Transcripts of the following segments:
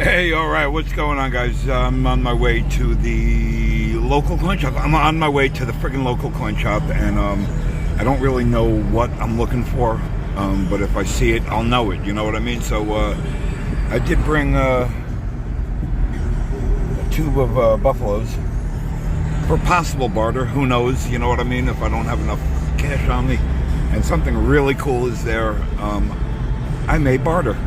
Hey, all right, what's going on, guys? I'm on my way to the local coin shop. I'm on my way to the friggin' local coin shop, and I don't really know what I'm looking for, but if I see it, I'll know it. You know what I mean? So I did bring a tube of buffaloes for possible barter. Who knows? You know what I mean? If I don't have enough cash on me, and something really cool is there, I may barter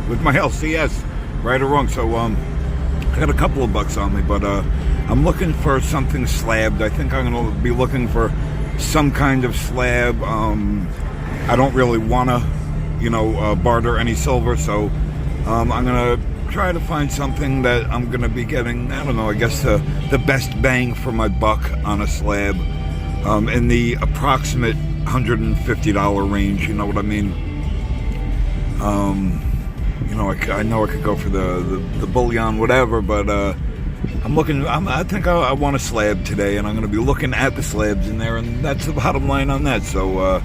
with my LCS. Right or wrong. So I got a couple of bucks on me, but I'm looking for something slabbed. I think I'm going to be looking for some kind of slab. I don't really want to, barter any silver, so I'm going to try to find something that I'm going to be getting, I don't know, I guess the best bang for my buck on a slab in the approximate $150 range, you know what I mean? I know I could go for the bullion, whatever, but I think I want a slab today, and I'm going to be looking at the slabs in there, and that's the bottom line on that. So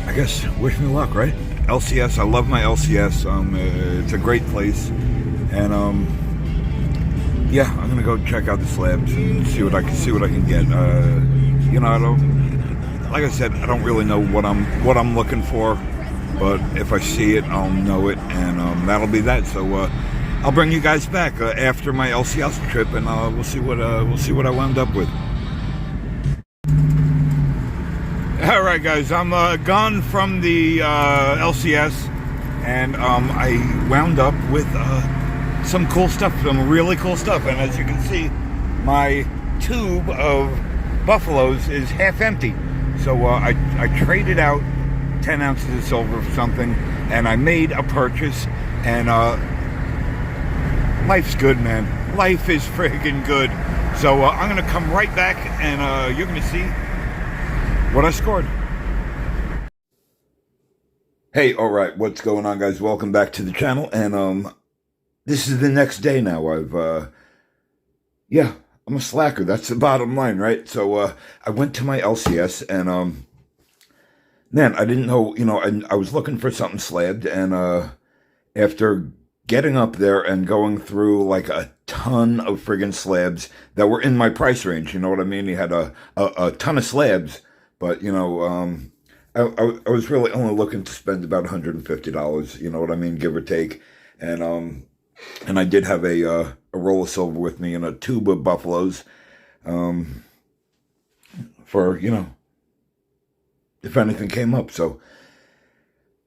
I guess wish me luck, right? LCS, I love my LCS. It's a great place, and yeah, I'm going to go check out the slabs and see what I can get. I don't, like I said, I don't really know what I'm looking for. But if I see it, I'll know it, and that'll be that. So I'll bring you guys back after my LCS trip, and we'll see what I wound up with. All right, guys, I'm gone from the LCS, and I wound up with some cool stuff, some really cool stuff. And as you can see, my tube of buffaloes is half empty. So I traded out 10 ounces of silver for something, and I made a purchase, and life's good, man. Life is friggin' good. So I'm gonna come right back, and you're gonna see what I scored. Hey, all right, what's going on, guys? Welcome back to the channel, and this is the next day now. I'm a slacker. That's the bottom line, right? So I went to my LCS, and man, I didn't know, I was looking for something slabbed, and after getting up there and going through like a ton of friggin' slabs that were in my price range, you know what I mean? He had a ton of slabs, but, I was really only looking to spend about $150, you know what I mean, give or take, and I did have a roll of silver with me and a tube of buffaloes, for, if anything came up. So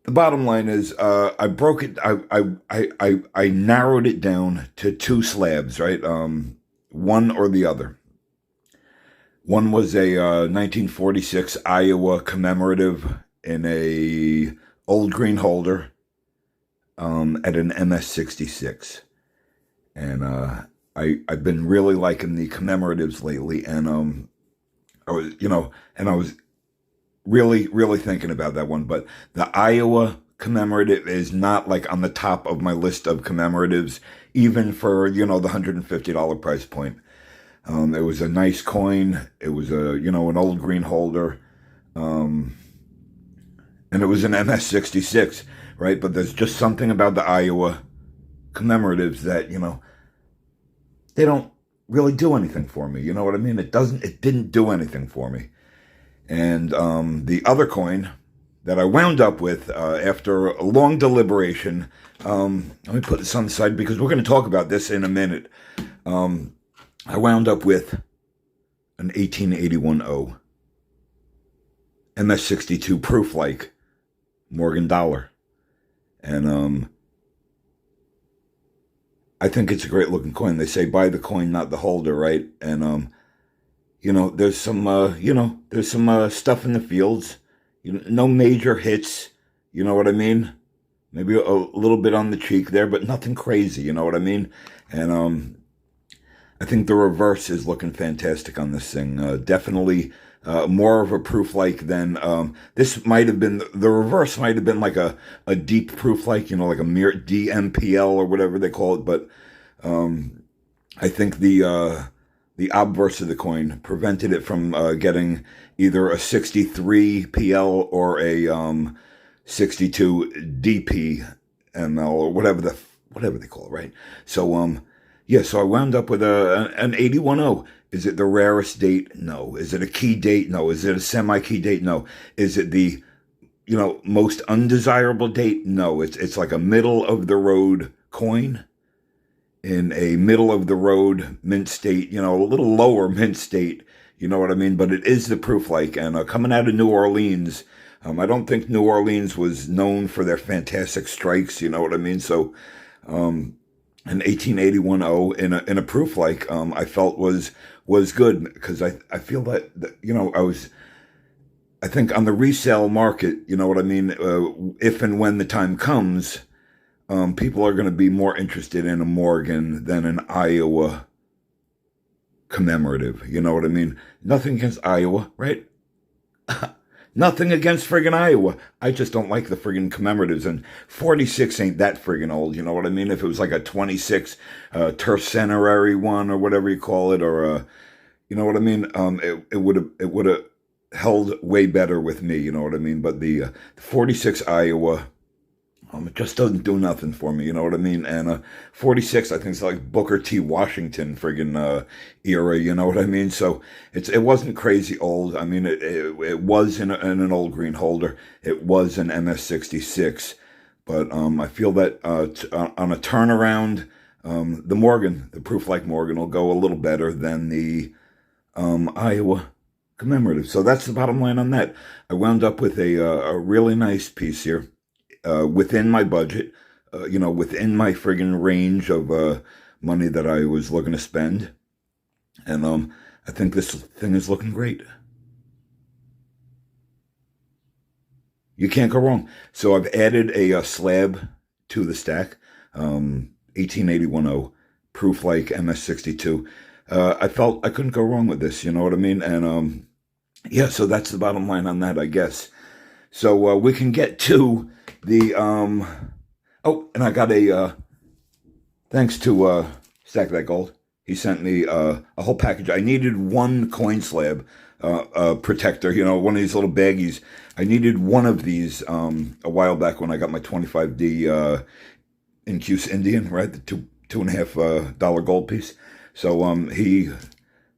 the bottom line is, I broke it. I narrowed it down to two slabs, right? One or the other. One was a 1946 Iowa commemorative in a old green holder, at an MS-66, and I've been really liking the commemoratives lately, and I was really, really thinking about that one, but the Iowa commemorative is not like on the top of my list of commemoratives, even for, the $150 price point. It was a nice coin. It was an old green holder. And it was an MS-66, right? But there's just something about the Iowa commemoratives that, they don't really do anything for me. You know what I mean? It didn't do anything for me. And the other coin that I wound up with after a long deliberation, let me put this on the side because we're going to talk about this in a minute. I wound up with an 1881 MS-62 proof-like Morgan dollar. And I think it's a great looking coin. They say buy the coin, not the holder, right? And there's some, there's some stuff in the fields. No major hits, you know what I mean? Maybe a little bit on the cheek there, but nothing crazy, you know what I mean? And I think the reverse is looking fantastic on this thing. Definitely more of a proof-like than, this might have been, the reverse might have been like a deep proof-like, like a mere DMPL or whatever they call it, but I think the obverse of the coin prevented it from getting either a 63 PL or a 62 DP ML or whatever the whatever they call it, right? So, yeah, so I wound up with an 81O. Is it the rarest date? No. Is it a key date? No. Is it a semi-key date? No. Is it the, most undesirable date? No. It's like a middle of the road coin in a middle of the road mint state, a little lower mint state, you know what I mean? But it is the proof like, and coming out of New Orleans, I don't think New Orleans was known for their fantastic strikes, you know what I mean? So, an 1881 in a proof like, I felt was good, because I feel that, I think on the resale market, you know what I mean? If and when the time comes, people are going to be more interested in a Morgan than an Iowa commemorative. You know what I mean? Nothing against Iowa, right? Nothing against friggin' Iowa. I just don't like the friggin' commemoratives. And 46 ain't that friggin' old, you know what I mean? If it was like a 26 tercentenary one or whatever you call it, or you know what I mean? It would have held way better with me, you know what I mean? But the 46 Iowa, it just doesn't do nothing for me, you know what I mean? And 46, I think it's like Booker T. Washington friggin' era, you know what I mean? So it wasn't crazy old. I mean, it was in an old green holder. It was an MS-66. But I feel that on a turnaround, the Morgan, the proof-like Morgan, will go a little better than the Iowa commemorative. So that's the bottom line on that. I wound up with a really nice piece here. Within my budget, within my friggin' range of money that I was looking to spend. And I think this thing is looking great. You can't go wrong. So I've added a slab to the stack, 1881 proof like MS-62. I felt I couldn't go wrong with this, you know what I mean? And yeah, so that's the bottom line on that, I guess. So we can get to the and I got thanks to Stack That Gold. He sent me a whole package. I needed one coin slab protector, one of these little baggies. I needed one of these a while back when I got my 25D Incuse Indian, right? The $2.50 gold piece. So he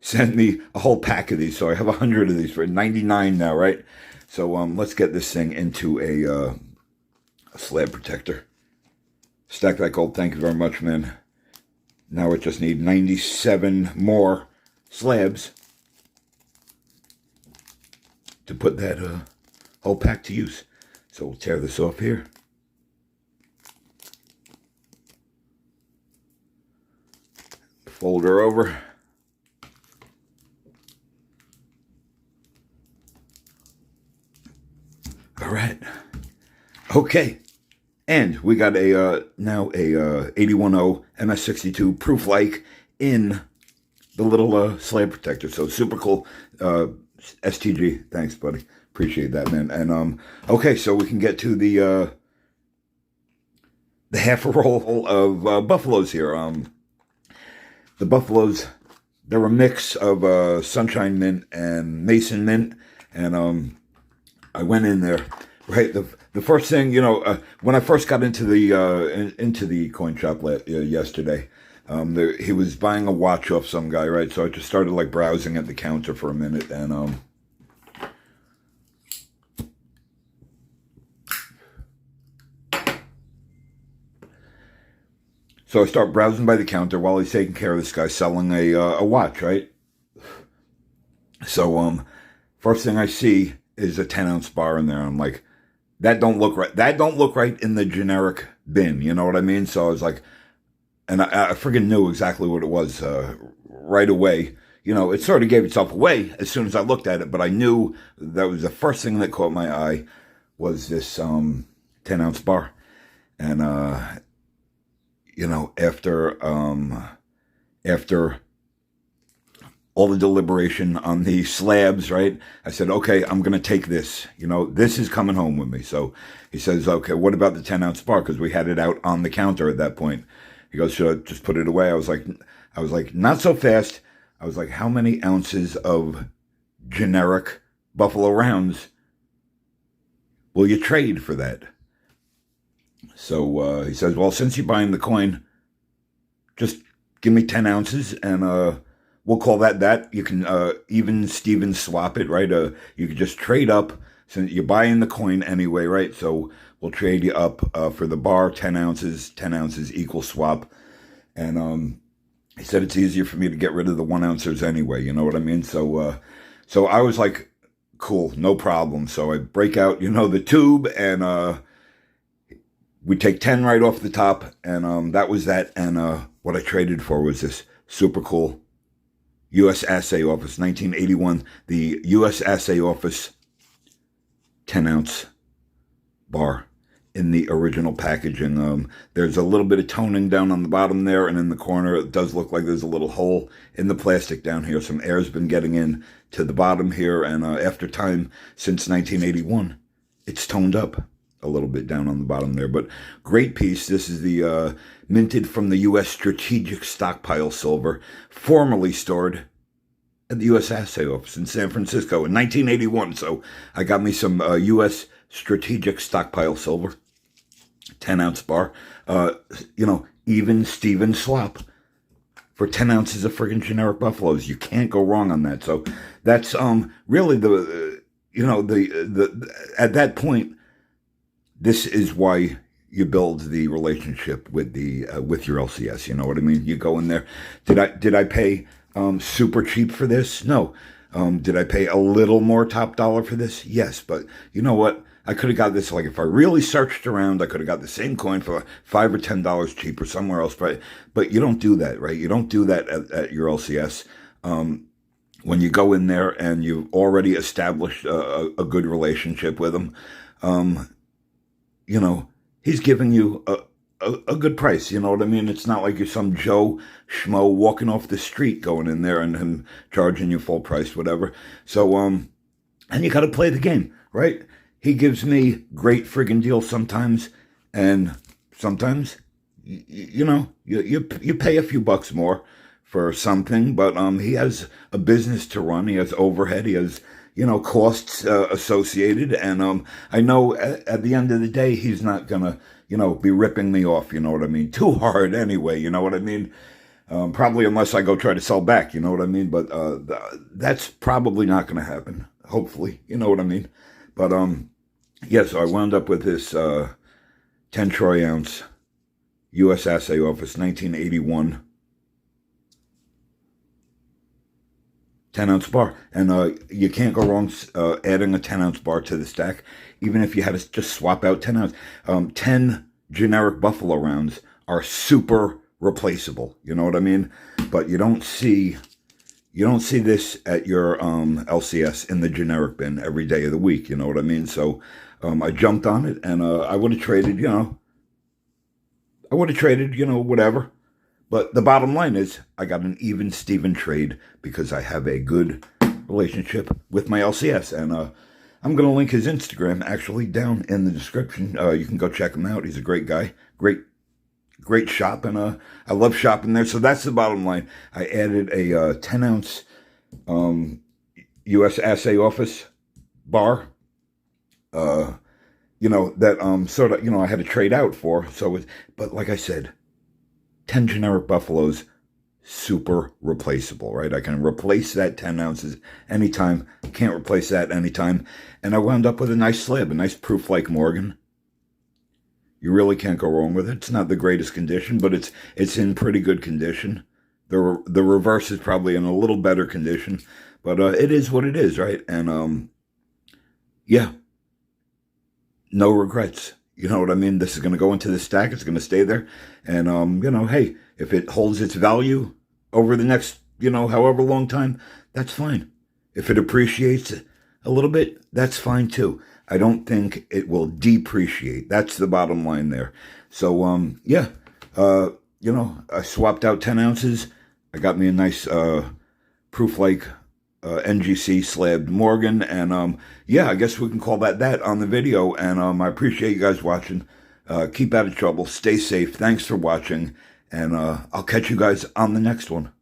sent me a whole pack of these. So I have 100 of these for 99 now, right? So let's get this thing into a slab protector. Stack That Gold, thank you very much, man. Now it just need 97 more slabs to put that whole pack to use. So we'll tear this off here. Fold her over. All right. Okay. And we got now a 81 MS-62 proof like in the little slab protector. So super cool. STG. Thanks, buddy. Appreciate that, man. And okay, so we can get to the half a roll of buffaloes here. The buffaloes, they're a mix of Sunshine Mint and Mason Mint, and I went in there, right? The first thing, when I first got into the coin shop yesterday, he was buying a watch off some guy, right? So I just started like browsing at the counter for a minute, and so I start browsing by the counter while he's taking care of this guy selling a watch, right? So first thing I see is a 10-ounce bar in there. I'm like, that don't look right. That don't look right in the generic bin. You know what I mean? So I was like, and I friggin' knew exactly what it was right away. It sort of gave itself away as soon as I looked at it, but I knew that was the first thing that caught my eye was this 10-ounce bar. And, after all the deliberation on the slabs, right? I said, okay, I'm going to take this. This is coming home with me. So he says, okay, what about the 10-ounce bar? Because we had it out on the counter at that point. He goes, should I just put it away? I was like, not so fast. I was like, how many ounces of generic Buffalo rounds will you trade for that? So he says, well, since you're buying the coin, just give me 10 ounces and we'll call that. You can even Steven swap it, right? You could just trade up since you're buying the coin anyway, right? So we'll trade you up for the bar, 10 ounces equal swap. And he said it's easier for me to get rid of the 1 ounces anyway, you know what I mean? So I was like, cool, no problem. So I break out, the tube, and we take 10 right off the top, and that was that. And what I traded for was this super cool U.S. Assay Office, 1981, the U.S. Assay Office 10-ounce bar in the original packaging. There's a little bit of toning down on the bottom there, and in the corner it does look like there's a little hole in the plastic down here. Some air's been getting in to the bottom here, and after time, since 1981, it's toned up a little bit down on the bottom there. But great piece. This is the minted from the U.S. Strategic Stockpile Silver, formerly stored at the U.S. Assay Office in San Francisco in 1981. So I got me some U.S. Strategic Stockpile Silver, 10-ounce bar. Even Steven swap for 10 ounces of friggin' generic Buffaloes. You can't go wrong on that. So that's really the at that point, this is why you build the relationship with your LCS. You know what I mean? You go in there. Did I pay super cheap for this? No. Did I pay a little more top dollar for this? Yes. But you know what? I could have got this, like, if I really searched around, I could have got the same coin for $5 or $10 cheaper somewhere else. But you don't do that, right? You don't do that at your LCS. When you go in there and you've already established a good relationship with him, he's giving you a good price. You know what I mean? It's not like you're some Joe Schmo walking off the street going in there and him charging you full price, whatever. So, and you got to play the game, right? He gives me great friggin' deals sometimes, and sometimes, you pay a few bucks more for something, but he has a business to run. He has overhead. He has, costs associated, and I know at the end of the day, he's not gonna, be ripping me off, you know what I mean, too hard anyway, you know what I mean? Probably unless I go try to sell back, you know what I mean? But that's probably not gonna happen, hopefully, you know what I mean? But so I wound up with this 10 troy ounce U.S. Assay Office 1981 10-ounce bar. And you can't go wrong adding a 10-ounce bar to the stack, even if you had to just swap out 10 ounce. 10 generic Buffalo rounds are super replaceable, you know what I mean? But you don't see this at your LCS in the generic bin every day of the week, you know what I mean? So I jumped on it, and I would have traded, whatever. But the bottom line is I got an even Steven trade because I have a good relationship with my LCS. And I'm going to link his Instagram actually down in the description. You can go check him out. He's a great guy. Great shop, and I love shopping there. So that's the bottom line. I added a 10-ounce U.S. Assay Office bar, that sort of, I had to trade out for. But like I said, 10 generic Buffaloes, super replaceable, right? I can replace that 10 ounces anytime. Can't replace that anytime. And I wound up with a nice slab, a nice proof like Morgan. You really can't go wrong with it. It's not the greatest condition, but it's in pretty good condition. The reverse is probably in a little better condition, but it is what it is, right? And no regrets. You know what I mean? This is going to go into the stack. It's going to stay there. And, hey, if it holds its value over the next, however long time, that's fine. If it appreciates a little bit, that's fine too. I don't think it will depreciate. That's the bottom line there. So, I swapped out 10 ounces. I got me a nice proof-like NGC slabbed Morgan. And, I guess we can call that on the video. And I appreciate you guys watching. Keep out of trouble. Stay safe. Thanks for watching. And I'll catch you guys on the next one.